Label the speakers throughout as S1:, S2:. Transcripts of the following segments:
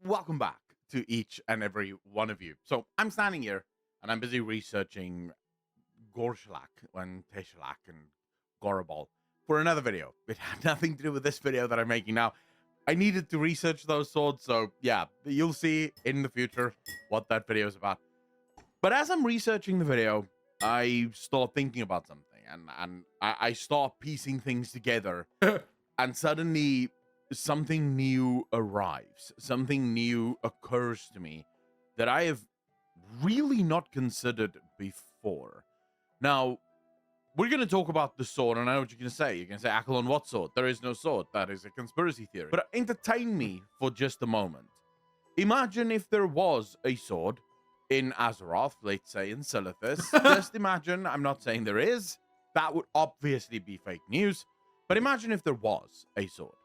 S1: welcome back to each and every one of you. So I'm standing here and I'm busy researching Gorshlak and Teshlak and Gorabal for another video. It had nothing to do with this video that I'm making now. I needed to research those swords, so yeah, you'll see in the future what that video is about. But as I'm researching the video, I start thinking about something, and I start piecing things together, and suddenly something new arrives. Something new occurs to me that I have really not considered before. Now, we're going to talk about the sword, and I know what you're going to say. You're going to say, Accolonn, what sword? There is no sword. That is a conspiracy theory. But entertain me for just a moment. Imagine if there was a sword in Azeroth, let's say in Silithus. Just imagine, I'm not saying there is. That would obviously be fake news. But imagine if there was a sword.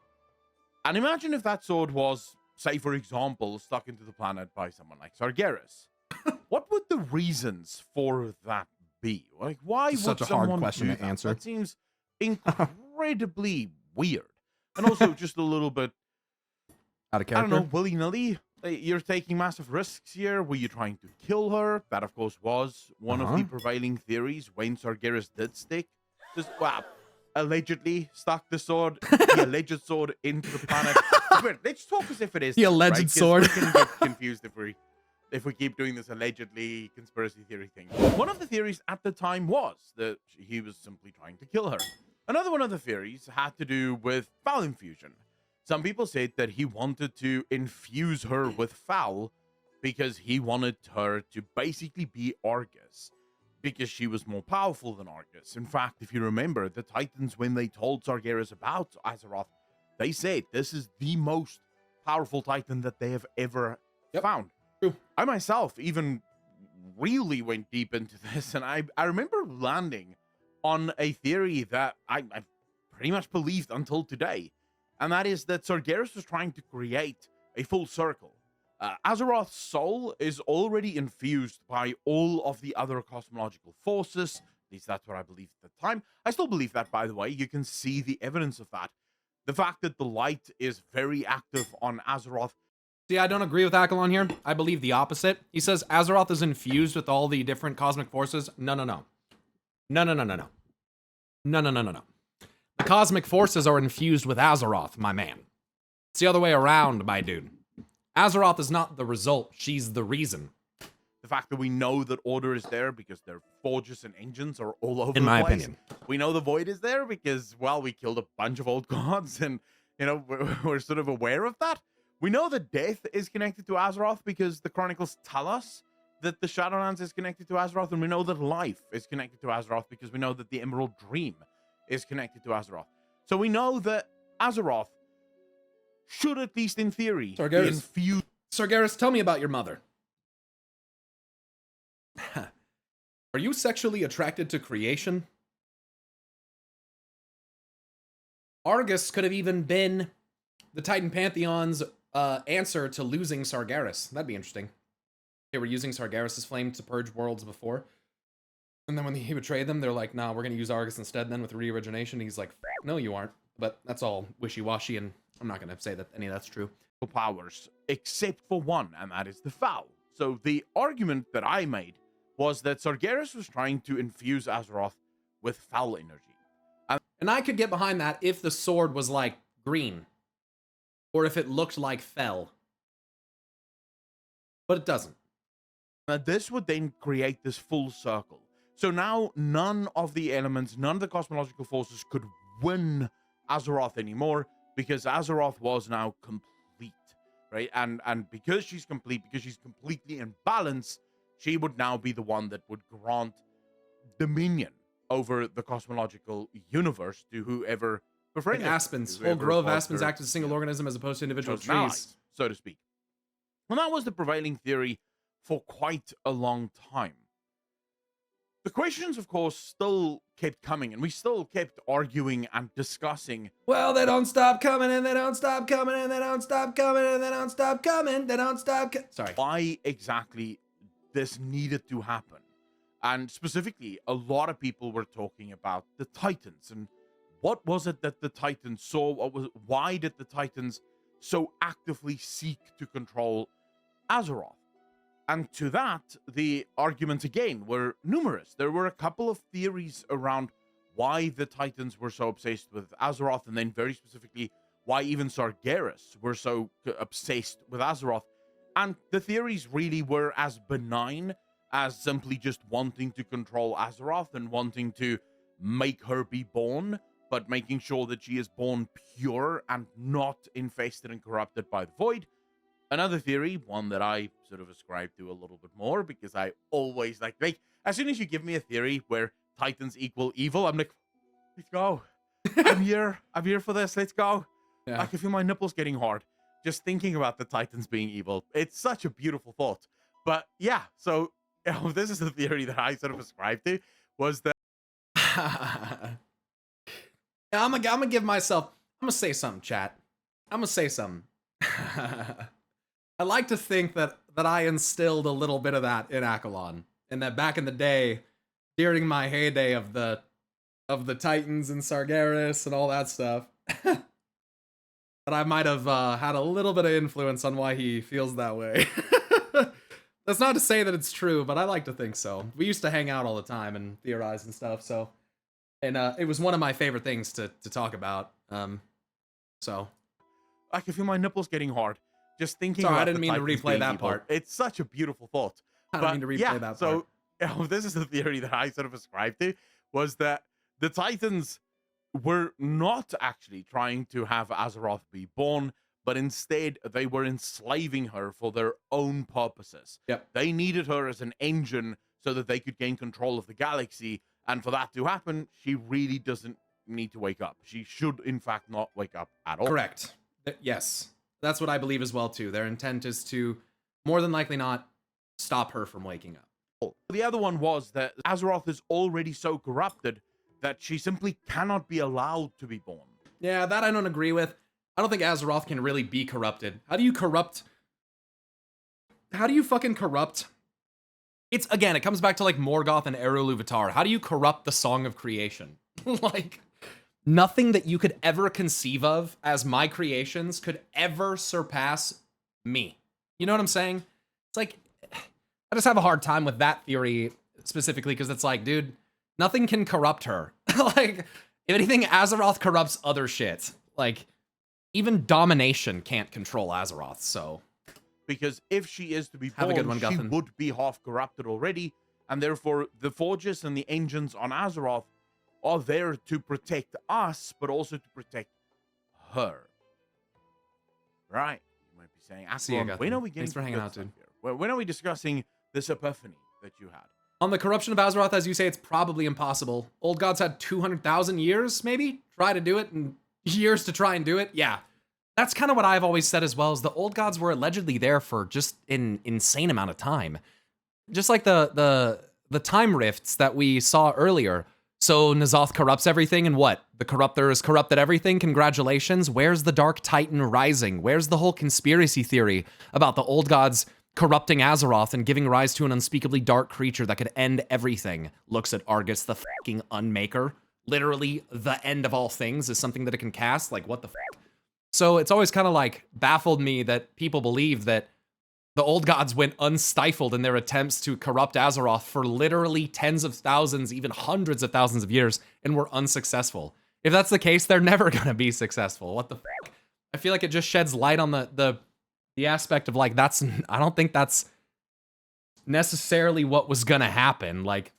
S1: And imagine if that sword was, say, for example, stuck into the planet by someone like Sargeras. What would the reasons for that be? Like, why would
S2: such a hard
S1: someone
S2: question
S1: do
S2: to
S1: that?
S2: answer.
S1: That seems incredibly weird. And also just a little bit,
S2: Out of
S1: I
S2: character.
S1: don't know, willy-nilly. You're taking massive risks here. Were you trying to kill her? That, of course, was one of the prevailing theories when Sargeras did stick. Well, allegedly stuck the sword, the alleged sword, into the planet. Wait, let's talk as if it is
S2: The alleged
S1: right? 'Cause
S2: sword.
S1: We're gonna get confused if we keep doing this allegedly conspiracy theory thing. One of the theories at the time was that he was simply trying to kill her. Another one of the theories had to do with foul infusion. Some people said that he wanted to infuse her with foul because he wanted her to basically be Argus, because she was more powerful than Argus. In fact, if you remember, the Titans, when they told Sargeras about Azeroth, they said this is the most powerful Titan that they have ever found.
S2: True.
S1: I myself even really went deep into this, and I remember landing on a theory that I pretty much believed until today, and that is that Sargeras was trying to create a full circle. Azeroth's soul is already infused by all of the other cosmological forces. At least that's what I believed at the time. I still believe that, by the way. You can see the evidence of that. The fact that the light is very active on Azeroth.
S3: See, I don't agree with Accolonn here. I believe the opposite. He says Azeroth is infused with all the different cosmic forces. No. No. The cosmic forces are infused with Azeroth, my man. It's the other way around, my dude. Azeroth is not the result. She's the reason.
S1: The fact that we know that order is there because their forges and engines are all over
S3: In
S1: the
S3: my
S1: place.
S3: opinion.
S1: We know the void is there because, well, we killed a bunch of old gods, and, you know, we're sort of aware of that. We know that death is connected to Azeroth because the chronicles tell us that the Shadowlands is connected to Azeroth, and we know that life is connected to Azeroth because we know that the Emerald Dream is connected to Azeroth. So we know that Azeroth should, at least in theory, be
S3: Sargeras.
S1: infused.
S3: Sargeras, tell me about your mother. Are you sexually attracted to creation? Argus could have even been the Titan Pantheon's answer to losing Sargeras. That'd be interesting. They were using Sargeras' flame to purge worlds before. And then when he betrayed them, they're like, nah, we're going to use Argus instead. Then with re-origination, he's like, no, you aren't. But that's all wishy-washy, and I'm not going to say that any of that's true.
S1: Powers, except for one, and that is the foul. So the argument that I made was that Sargeras was trying to infuse Azeroth with foul energy.
S3: And I could get behind that if the sword was like green. Or if it looked like fell. But it doesn't.
S1: This would then create this full circle. So now none of the elements, none of the cosmological forces could win Azeroth anymore, because Azeroth was now complete, right? And because she's complete, because she's completely in balance, she would now be the one that would grant dominion over the cosmological universe to whoever
S3: Like
S1: befriended her,
S3: aspens.
S1: to
S3: Whole
S1: whoever
S3: grove of
S1: caused
S3: aspens
S1: her,
S3: act as a single
S1: you know,
S3: organism as opposed to individual
S1: chosen allies,
S3: trees.
S1: so to speak. And that was the prevailing theory for quite a long time. The questions, of course, still kept coming, and we still kept arguing and discussing.
S3: Well, they don't stop coming, and they don't stop coming, and they don't stop coming, and they don't stop coming, they don't stop Sorry.
S1: Why exactly this needed to happen. And specifically, a lot of people were talking about the Titans, and what was it that the Titans saw? Why did the Titans so actively seek to control Azeroth? And to that, the arguments again were numerous. There were a couple of theories around why the Titans were so obsessed with Azeroth, and then very specifically why even Sargeras were so obsessed with Azeroth. And the theories really were as benign as simply just wanting to control Azeroth and wanting to make her be born, but making sure that she is born pure and not infested and corrupted by the void. Another theory, one that I sort of ascribe to a little bit more, because I always like as soon as you give me a theory where Titans equal evil, I'm like, let's go. I'm here for this. Let's go.
S3: Yeah.
S1: I can feel my nipples getting hard just thinking about the Titans being evil. It's such a beautiful thought. But yeah, so this is the theory that I sort of ascribed to, was that
S3: I'm gonna give myself. I'm gonna say something, chat. I'm gonna say something. I like to think that I instilled a little bit of that in Accolonn, and that back in the day, during my heyday of the Titans and Sargeras and all that stuff, that I might have had a little bit of influence on why he feels that way. That's not to say that it's true, but I like to think so. We used to hang out all the time and theorize and stuff, so. And it was one of my favorite things to talk about. So.
S1: I can feel my nipples getting hard just thinking
S3: Sorry,
S1: about
S3: I didn't mean to
S1: Titans
S3: replay
S1: being
S3: that
S1: evil.
S3: part.
S1: It's such a beautiful thought.
S3: I don't mean to replay that part.
S1: So this is the theory that I sort of ascribed to, was that the Titans were not actually trying to have Azeroth be born, but instead they were enslaving her for their own purposes.
S3: Yep.
S1: They needed her as an engine so that they could gain control of the galaxy, and for that to happen, she really doesn't need to wake up. She should, in fact, not wake up at all.
S3: Correct. Yes. That's what I believe as well, too. Their intent is to, more than likely not, stop her from waking up.
S1: The other one was that Azeroth is already so corrupted that she simply cannot be allowed to be born.
S3: Yeah, that I don't agree with. I don't think Azeroth can really be corrupted. How do you corrupt? How do you fucking corrupt? It's, again, it comes back to like Morgoth and Eru Luvatar. How do you corrupt the Song of Creation? Like, nothing that you could ever conceive of as my creations could ever surpass me. You know what I'm saying? It's like, I just have a hard time with that theory specifically because it's like, dude, nothing can corrupt her. Like, if anything, Azeroth corrupts other shit. Like, even domination can't control Azeroth, so.
S1: Because if she is to be
S3: Have a good
S1: born,
S3: one,
S1: she
S3: Guffin.
S1: would be half corrupted already, and therefore the forges and the engines on Azeroth are there to protect us, but also to protect her. Right? You might be saying,
S3: See ya,
S1: Accolonn, when
S3: Guffin.
S1: are we getting
S3: Thanks for
S1: to
S3: hanging
S1: good
S3: out,
S1: stuff
S3: dude.
S1: here? Well, when are we discussing this epiphany that you had?
S3: On the corruption of Azeroth, as you say, it's probably impossible. Old gods had 200,000 years, maybe? Try to do it, and years to try and do it? Yeah. That's kind of what I've always said as well, is the old gods were allegedly there for just an insane amount of time. Just like the time rifts that we saw earlier. So N'Zoth corrupts everything, and what? The corruptor has corrupted everything? Congratulations. Where's the Dark Titan rising? Where's the whole conspiracy theory about the old gods corrupting Azeroth and giving rise to an unspeakably dark creature that could end everything? Looks at Argus, the fucking Unmaker. Literally, the end of all things is something that it can cast. Like, what the fuck? So it's always kind of like baffled me that people believe that the old gods went unstifled in their attempts to corrupt Azeroth for literally tens of thousands, even hundreds of thousands of years, and were unsuccessful. If that's the case, they're never going to be successful. What the fuck? I feel like it just sheds light on the aspect of like, I don't think that's necessarily what was going to happen. Like,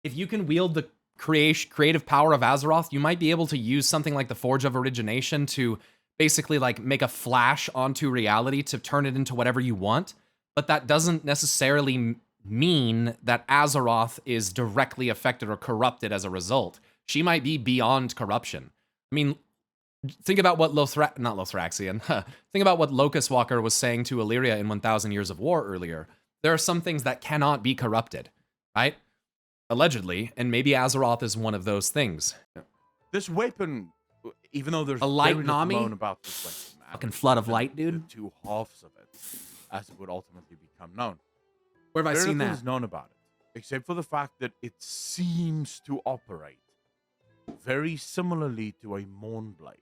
S3: if you can wield the creative power of Azeroth, you might be able to use something like the Forge of Origination to basically like make a flash onto reality to turn it into whatever you want, but that doesn't necessarily mean that Azeroth is directly affected or corrupted as a result. She might be beyond corruption. I mean, think about what think about what Locust Walker was saying to Illyria in 1000 Years of War earlier. There are some things that cannot be corrupted, right? Allegedly, and maybe Azeroth is one of those things.
S1: This weapon, even though there's
S3: A light
S1: very little
S3: Nami?
S1: known about this weapon, and
S3: Fucking flood of light,
S1: the
S3: dude.
S1: two halves of it, as it would ultimately become known.
S3: Where have I
S1: Very
S3: seen
S1: little
S3: that?
S1: is known about it, except for the fact that it seems to operate very similarly to a Mournblade.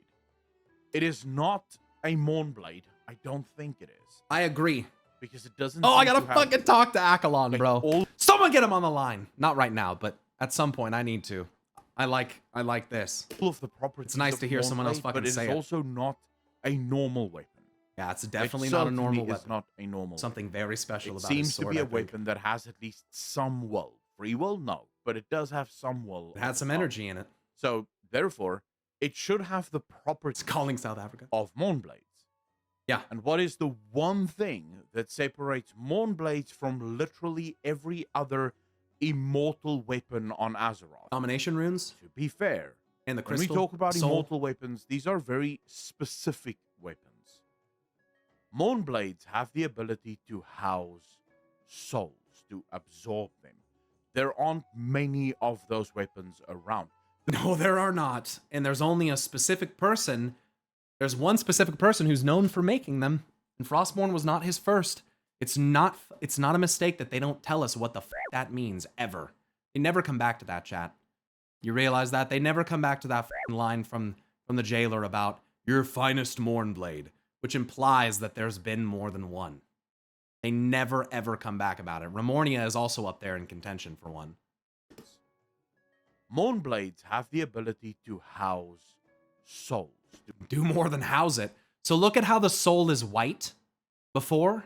S1: It is not a Mournblade. I don't think it is.
S3: I agree.
S1: Because it doesn't.
S3: Oh, I
S1: seem
S3: gotta
S1: to have,
S3: fucking talk to Accolonn,
S1: like,
S3: bro. Someone get him on the line. Not right now, but at some point I need to. I like this.
S1: all of the properties.
S3: It's nice
S1: of
S3: to hear someone else
S1: Mournblade,
S3: fucking
S1: but
S3: say
S1: it's
S3: it.
S1: also not a normal weapon.
S3: Yeah, it's
S1: Like,
S3: definitely not a normal
S1: certainly
S3: weapon.
S1: It's not a normal.
S3: Something very special
S1: It
S3: about his
S1: seems to
S3: sword,
S1: be
S3: I
S1: a
S3: think.
S1: weapon that has at least some will. Free will, no, but it does have some will.
S3: It had some energy in it.
S1: So therefore, it should have the properties
S3: It's calling South Africa.
S1: of Mournblades.
S3: Yeah.
S1: And what is the one thing that separates Mournblades from literally every other immortal weapon on Azeroth?
S3: Domination runes
S1: To be fair,
S3: and the
S1: when we
S3: crystal.
S1: talk about
S3: soul.
S1: immortal weapons, these are very specific weapons. Mournblades have the ability to house souls, to absorb them. There aren't many of those weapons around.
S3: No, there are not. And there's only a specific person. There's one specific person who's known for making them. And Frostborn was not his first. It's not a mistake that they don't tell us what the f that means, ever. They never come back to that, chat. You realize that? They never come back to that line from the jailer about your finest Mournblade, which implies that there's been more than one. They never, ever come back about it. Remornia is also up there in contention for one.
S1: Mournblades have the ability to house souls.
S3: Do more than house it. So look at how the soul is white before.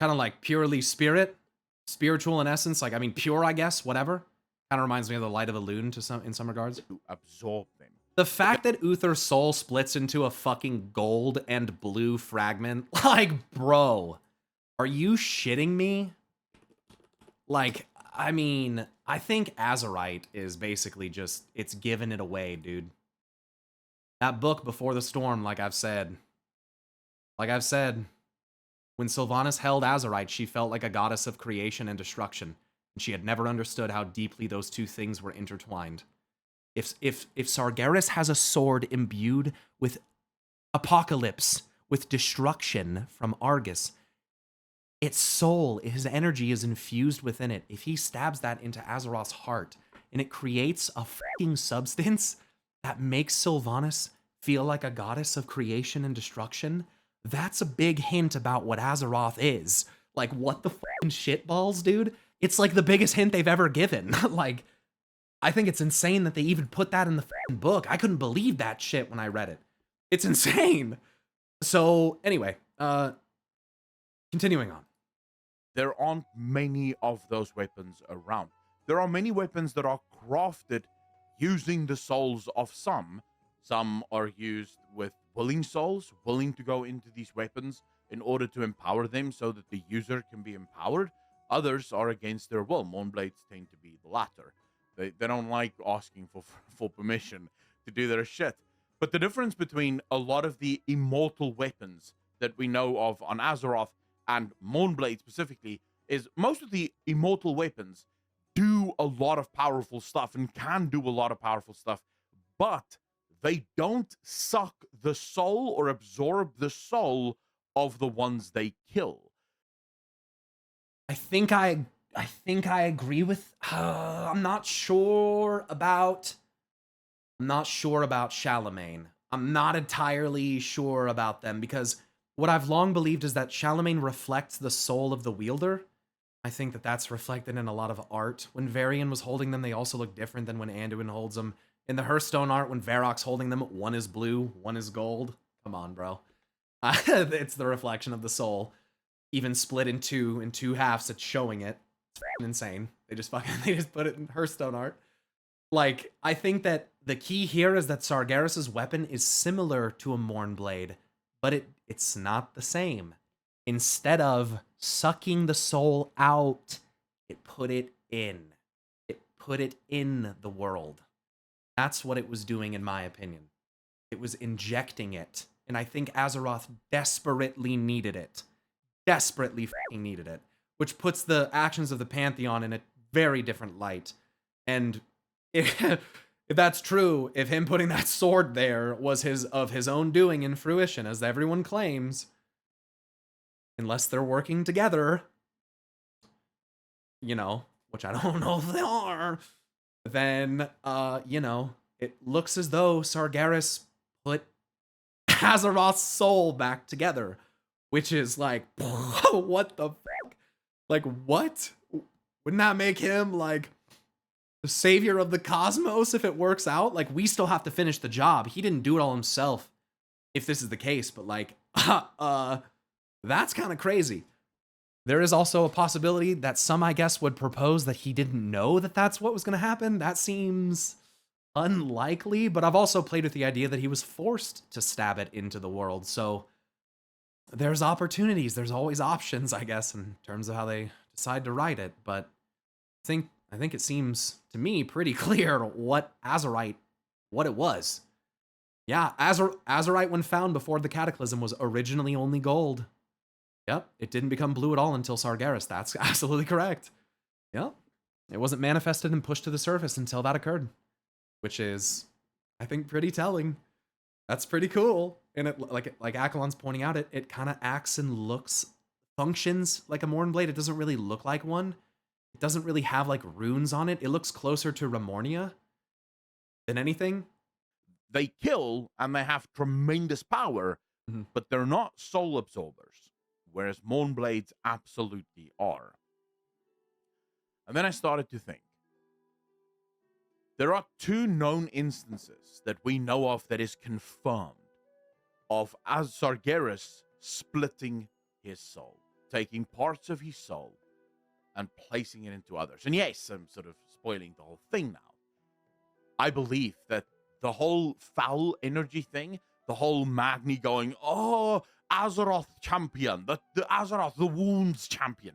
S3: Kind of like purely spirit. Spiritual in essence. Like, I mean, pure, I guess. Whatever. Kind of reminds me of the light of Accolonn in some regards.
S1: To absorb them.
S3: The fact that Uther's soul splits into a fucking gold and blue fragment. Like, bro. Are you shitting me? Like, I mean, I think Azerite is basically just, it's giving it away, dude. That book, Before the Storm, like I've said, when Sylvanas held Azerite, she felt like a goddess of creation and destruction, and she had never understood how deeply those two things were intertwined. If Sargeras has a sword imbued with apocalypse, with destruction from Argus, its soul, his energy is infused within it. If he stabs that into Azeroth's heart, and it creates a fucking substance that makes Sylvanas feel like a goddess of creation and destruction, that's a big hint about what Azeroth is. Like, what the fucking shitballs, dude? It's like the biggest hint they've ever given. Like, I think it's insane that they even put that in the fucking book. I couldn't believe that shit when I read it. It's insane. So, anyway, continuing on.
S1: There aren't many of those weapons around. There are many weapons that are crafted using the souls of some. Some are used with willing souls, willing to go into these weapons in order to empower them so that the user can be empowered. Others are against their will. Mournblades tend to be the latter. They don't like asking for permission to do their shit. But the difference between a lot of the immortal weapons that we know of on Azeroth and Mournblade specifically is most of the immortal weapons do a lot of powerful stuff and can do a lot of powerful stuff, but they don't suck the soul or absorb the soul of the ones they kill.
S3: I think I agree with. I'm not sure about Charlemagne. I'm not entirely sure about them because what I've long believed is that Charlemagne reflects the soul of the wielder. I think that that's reflected in a lot of art. When Varian was holding them, they also look different than when Anduin holds them. In the Hearthstone art, when Varrock's holding them, one is blue, one is gold. Come on, bro. It's the reflection of the soul. Even split in two halves, it's showing it. It's insane. They just put it in Hearthstone art. Like, I think that the key here is that Sargeras' weapon is similar to a Mournblade, but it's not the same. Instead of sucking the soul out, it put it in. It put it in the world. That's what it was doing, in my opinion. It was injecting it. And I think Azeroth desperately needed it. Desperately fucking needed it. Which puts the actions of the Pantheon in a very different light. And if that's true, if him putting that sword there was of his own doing in fruition, as everyone claims, unless they're working together, you know, which I don't know if they are, then, you know, it looks as though Sargeras put Azeroth's soul back together, which is like, what the fuck? Like, what? Wouldn't that make him like the savior of the cosmos if it works out? Like, we still have to finish the job. He didn't do it all himself, if this is the case, but like, that's kind of crazy. There is also a possibility that some, I guess, would propose that he didn't know that that's what was going to happen. That seems unlikely, but I've also played with the idea that he was forced to stab it into the world. So there's opportunities. There's always options, I guess, in terms of how they decide to write it. But I think it seems to me pretty clear what Azerite, what it was. Yeah, Azerite, when found before the Cataclysm, was originally only gold. Yep, it didn't become blue at all until Sargeras. That's absolutely correct. Yep, it wasn't manifested and pushed to the surface until that occurred, which is, I think, pretty telling. That's pretty cool. And it, like Accolonn's pointing out, it kind of acts and functions like a Mournblade. It doesn't really look like one. It doesn't really have like runes on it. It looks closer to Remornia than anything.
S1: They kill and they have tremendous power, but they're not soul absorbers, whereas Mournblades absolutely are. And then I started to think. There are 2 known instances that we know of that is confirmed of Sargeras splitting his soul, taking parts of his soul and placing it into others. And yes, I'm sort of spoiling the whole thing now. I believe that the whole foul energy thing, the whole Magni going, oh, Azeroth champion, the Azeroth, the wounds champion.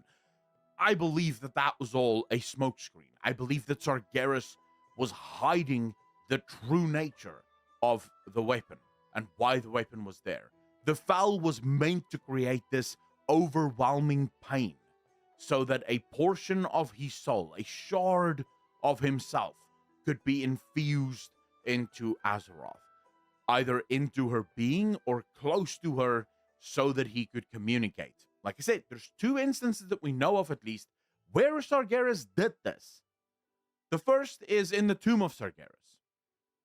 S1: I believe that that was all a smokescreen. I believe that Sargeras was hiding the true nature of the weapon and why the weapon was there. The foul was meant to create this overwhelming pain so that a portion of his soul, a shard of himself, could be infused into Azeroth, either into her being or close to her so that he could communicate. Like I said, there's 2 instances that we know of at least where Sargeras did this. The first is in the Tomb of Sargeras,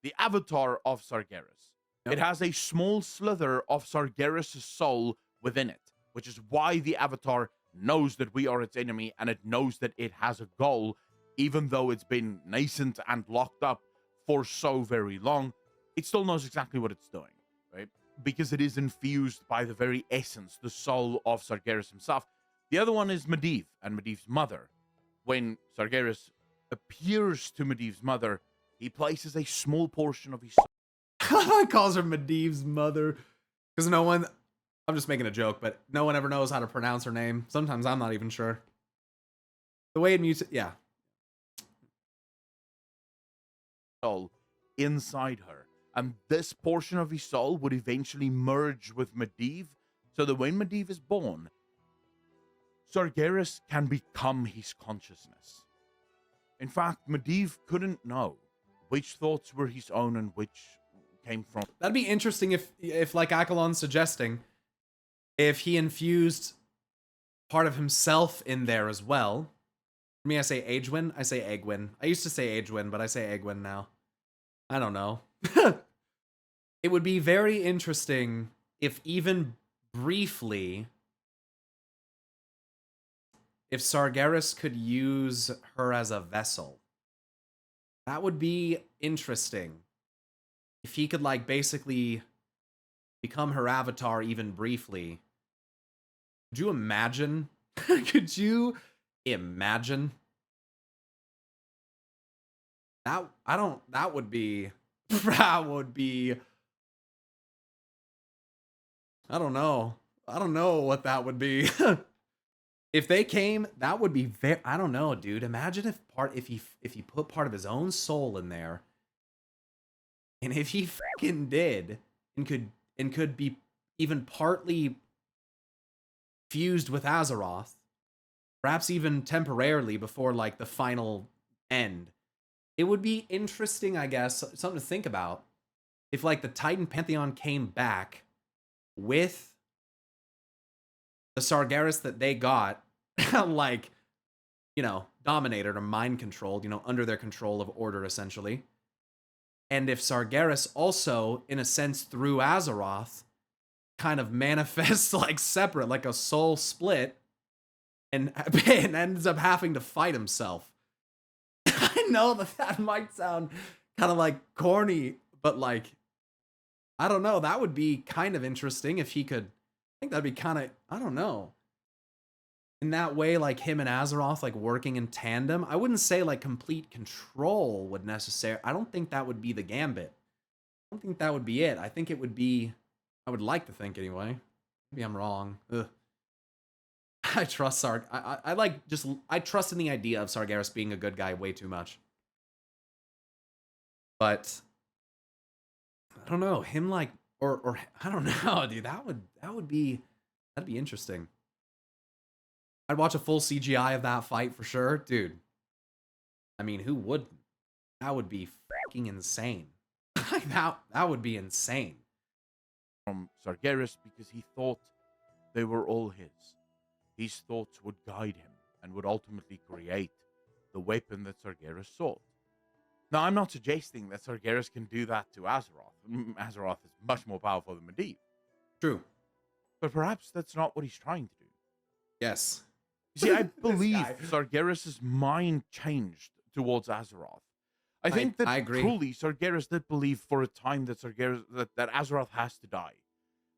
S1: the avatar of Sargeras. Yep. It has a small slither of Sargeras' soul within it, which is why the avatar knows that we are its enemy and it knows that it has a goal, even though it's been nascent and locked up for so very long. It still knows exactly what it's doing, right? Because it is infused by the very essence, the soul of Sargeras himself. The other one is Medivh and Medivh's mother. When Sargeras appears to Medivh's mother, he places a small portion of his soul.
S3: He calls her Medivh's mother because no one, I'm just making a joke, but no one ever knows how to pronounce her name. Sometimes I'm not even sure. The way it mutes, yeah.
S1: Soul inside her. And this portion of his soul would eventually merge with Medivh, so that when Medivh is born, Sargeras can become his consciousness. In fact, Medivh couldn't know which thoughts were his own and which came from.
S3: That'd be interesting if like Accolonn's suggesting, if he infused part of himself in there as well. For me, I say Aegwynn. I say Aegwynn. I used to say Aegwynn, but I say Aegwynn now. I don't know. It would be very interesting if even briefly, if Sargeras could use her as a vessel. That would be interesting. If he could like basically become her avatar even briefly. Could you imagine? Could you imagine? That would be I don't know what that would be. If they came, that would be very, I don't know, dude. Imagine if he put part of his own soul in there. And if he fucking did and could be even partly fused with Azeroth, perhaps even temporarily before like the final end. It would be interesting, I guess, something to think about. If like the Titan Pantheon came back with the Sargeras that they got, like, you know, dominated or mind controlled, you know, under their control of order, essentially. And if Sargeras also, in a sense, through Azeroth, kind of manifests like separate, like a soul split, and ends up having to fight himself. I know that might sound kind of like corny, but like, I don't know. That would be kind of interesting if he could. I think that'd be kind of, I don't know. In that way, like him and Azeroth like working in tandem. I wouldn't say like complete control would necessarily. I don't think that would be the gambit. I don't think that would be it. I think it would be. I would like to think anyway. Maybe I'm wrong. Ugh. I trust Sarg. I like just. I trust in the idea of Sargeras being a good guy way too much. But I don't know him like or I don't know, dude. That'd be interesting. I'd watch a full CGI of that fight for sure, dude. I mean, who wouldn't? That would be freaking insane. that would be insane.
S1: From Sargeras because he thought they were all his. His thoughts would guide him and would ultimately create the weapon that Sargeras sought. Now, I'm not suggesting that Sargeras can do that to Azeroth. Azeroth is much more powerful than Medivh.
S3: True.
S1: But perhaps that's not what he's trying to do.
S3: Yes.
S1: You see, I believe Sargeras' mind changed towards Azeroth. I think that
S3: I agree.
S1: truly Sargeras did believe for a time that that Azeroth has to die.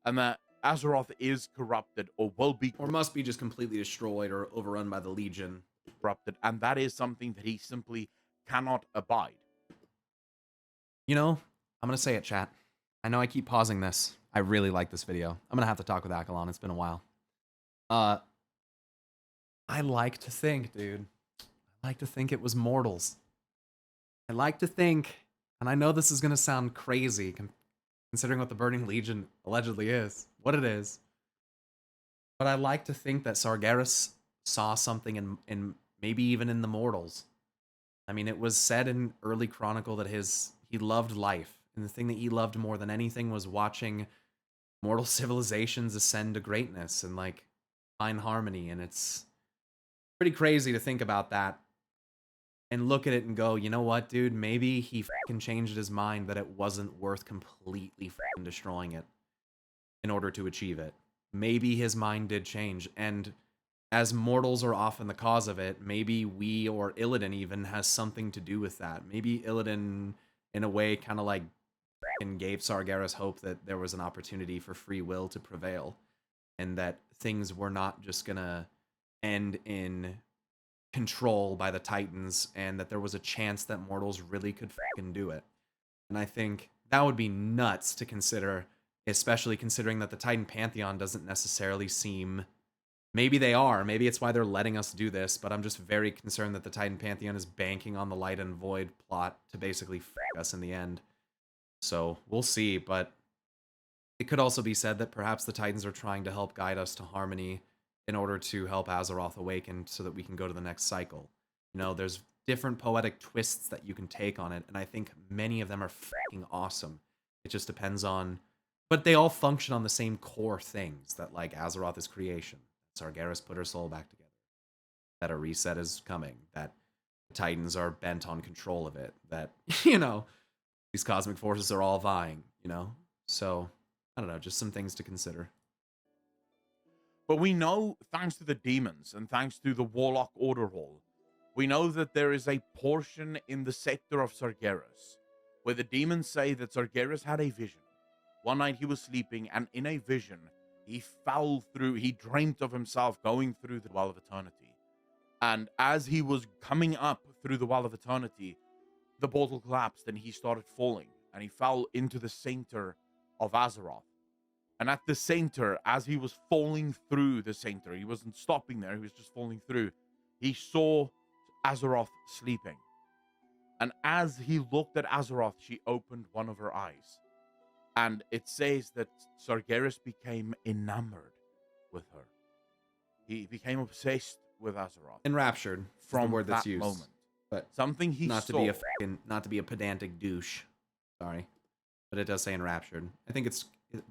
S1: And that Azeroth is corrupted or will be
S3: or must be just completely destroyed or overrun by the Legion.
S1: Corrupted, and that is something that he simply cannot abide.
S3: You know, I'm going to say it, chat. I know I keep pausing this. I really like this video. I'm going to have to talk with Accolonn. It's been a while. I like to think, dude. I like to think it was mortals. I like to think, and I know this is going to sound crazy considering what the Burning Legion allegedly is, what it is. But I like to think that Sargeras saw something in maybe even in the mortals. I mean, it was said in early Chronicle that he loved life, and the thing that he loved more than anything was watching mortal civilizations ascend to greatness and like find harmony. And it's pretty crazy to think about that and look at it and go, you know what, dude? Maybe he fucking changed his mind that it wasn't worth completely fucking destroying it in order to achieve it. Maybe his mind did change, and as mortals are often the cause of it, maybe we or Illidan even has something to do with that. Maybe Illidan, in a way, kind of like gave Sargeras hope that there was an opportunity for free will to prevail, and that things were not just gonna end in control by the Titans, and that there was a chance that mortals really could fucking do it. And I think that would be nuts to consider, especially considering that the Titan Pantheon doesn't necessarily seem... Maybe they are. Maybe it's why they're letting us do this, but I'm just very concerned that the Titan Pantheon is banking on the Light and Void plot to basically fuck us in the end. So, we'll see, but it could also be said that perhaps the Titans are trying to help guide us to harmony in order to help Azeroth awaken so that we can go to the next cycle. You know, there's different poetic twists that you can take on it, and I think many of them are fucking awesome. It just depends on... But they all function on the same core things, that, like, Azeroth is creation. Sargeras put her soul back together. That a reset is coming. That the Titans are bent on control of it. That, you know, these cosmic forces are all vying, you know? So, I don't know, just some things to consider.
S1: But we know, thanks to the demons and thanks to the Warlock Order Hall, we know that there is a portion in the sector of Sargeras where the demons say that Sargeras had a vision. One night he was sleeping, and in a vision, he dreamt of himself going through the Well of Eternity. And as he was coming up through the Well of Eternity, the portal collapsed and he started falling, and he fell into the center of Azeroth. And at the center, as he was falling through the center, he wasn't stopping there, he was just falling through, he saw Azeroth sleeping. And as he looked at Azeroth, she opened one of her eyes. And it says that Sargeras became enamored with her. He became obsessed with Azeroth.
S3: Enraptured
S1: from
S3: the word that's
S1: that
S3: used.
S1: moment.
S3: But
S1: something he
S3: not
S1: saw.
S3: not to be a pedantic douche. Sorry. But it does say enraptured. I think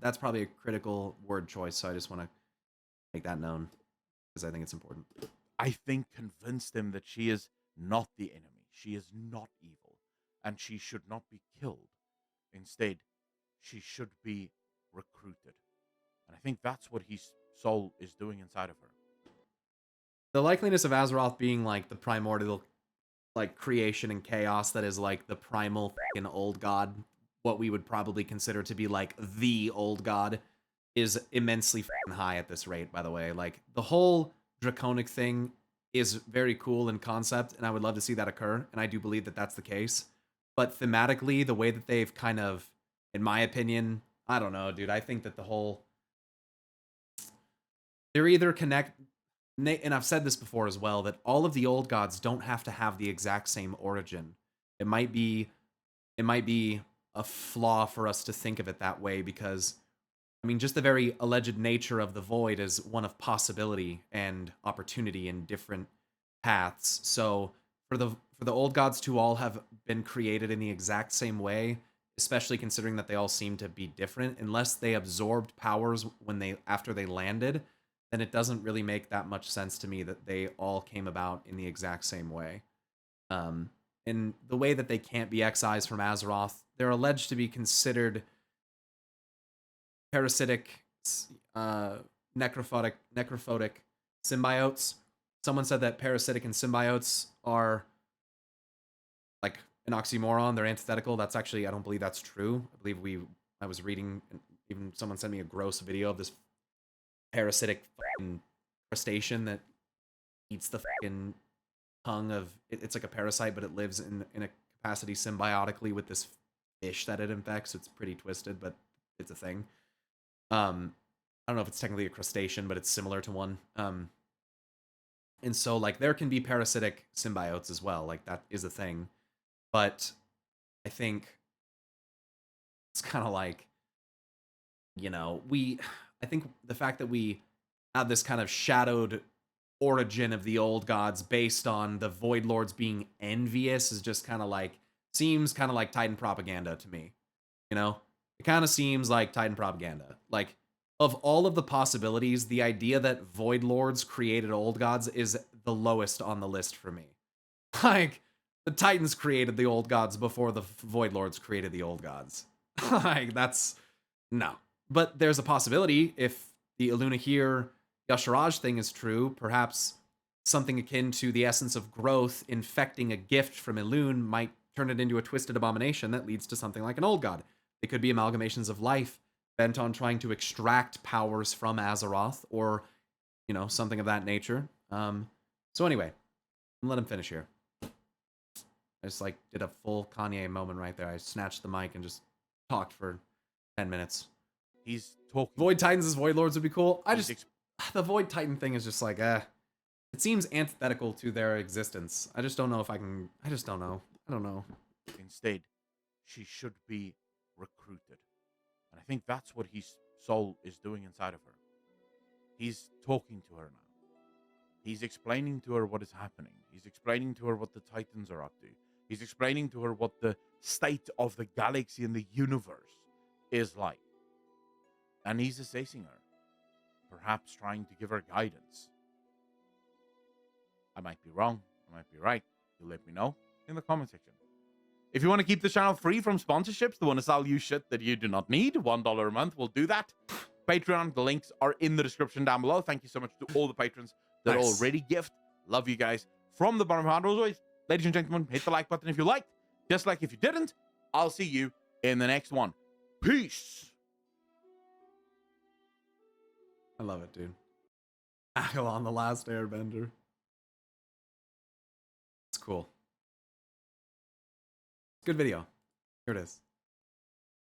S3: that's probably a critical word choice, so I just want to make that known because I think it's important.
S1: I think convinced him that she is not the enemy. She is not evil. And she should not be killed. Instead, she should be recruited. And I think that's what his soul is doing inside of her.
S3: The likeliness of Azeroth being like the primordial like creation and chaos that is like the primal fucking old god, what we would probably consider to be like the old god, is immensely fucking high at this rate, by the way. Like the whole draconic thing is very cool in concept, and I would love to see that occur, and I do believe that that's the case. But thematically, the way that they've kind of, in my opinion, I don't know, dude, I think that the whole, they're either and I've said this before as well, that all of the old gods don't have to have the exact same origin. It might be a flaw for us to think of it that way, because I mean, just the very alleged nature of the void is one of possibility and opportunity in different paths. So for the old gods to all have been created in the exact same way, especially considering that they all seem to be different, unless they absorbed powers after they landed, then it doesn't really make that much sense to me that they all came about in the exact same way. And the way that they can't be excised from Azeroth, they're alleged to be considered parasitic, necrophotic symbiotes. Someone said that parasitic and symbiotes are like an oxymoron. They're antithetical. That's actually, I don't believe that's true. I believe I was reading, even someone sent me a gross video of this parasitic fucking crustacean that eats the fucking tongue of, it's like a parasite, but it lives in a capacity symbiotically with this fish that it infects. It's pretty twisted, but it's a thing. I don't know if it's technically a crustacean, but it's similar to one. And so like there can be parasitic symbiotes as well. Like that is a thing. But I think it's kind of like, you know, I think the fact that we have this kind of shadowed origin of the old gods based on the Void Lords being envious is just kind of like, seems kind of like Titan propaganda to me. You know? It kind of seems like Titan propaganda. Like, of all of the possibilities, the idea that Void Lords created old gods is the lowest on the list for me. Like, the Titans created the old gods before the Void Lords created the old gods. Like, that's... no. But there's a possibility, if the Illuna here Yasharaj thing is true, perhaps something akin to the essence of growth infecting a gift from Illune might turn it into a twisted abomination that leads to something like an old god. They could be amalgamations of life bent on trying to extract powers from Azeroth, or, you know, something of that nature. So anyway, let him finish here. I just, like, did a full Kanye moment right there. I snatched the mic and just talked for 10 minutes.
S1: He's talking.
S3: Void Titans as Void Lords would be cool. The Void Titan thing is just like, it seems antithetical to their existence. I just don't know if I can, I don't know.
S1: Instead, she should be recruited. And I think that's what his soul is doing inside of her. He's talking to her now. He's explaining to her what is happening. He's explaining to her what the Titans are up to. He's explaining to her what the state of the galaxy and the universe is like. And he's assessing her. Perhaps trying to give her guidance. I might be wrong. I might be right. You let me know in the comment section. If you want to keep the channel free from sponsorships, the want to sell you shit that you do not need, $1 a month will do that. Patreon, the links are in the description down below. Thank you so much to all the patrons that already gift. Love you guys from the bottom of my heart. As always, ladies and gentlemen, hit the like button if you liked. Just like if you didn't, I'll see you in the next one. Peace.
S3: I love it, dude. Accolonn, the last airbender. It's cool. Good video. Here it is.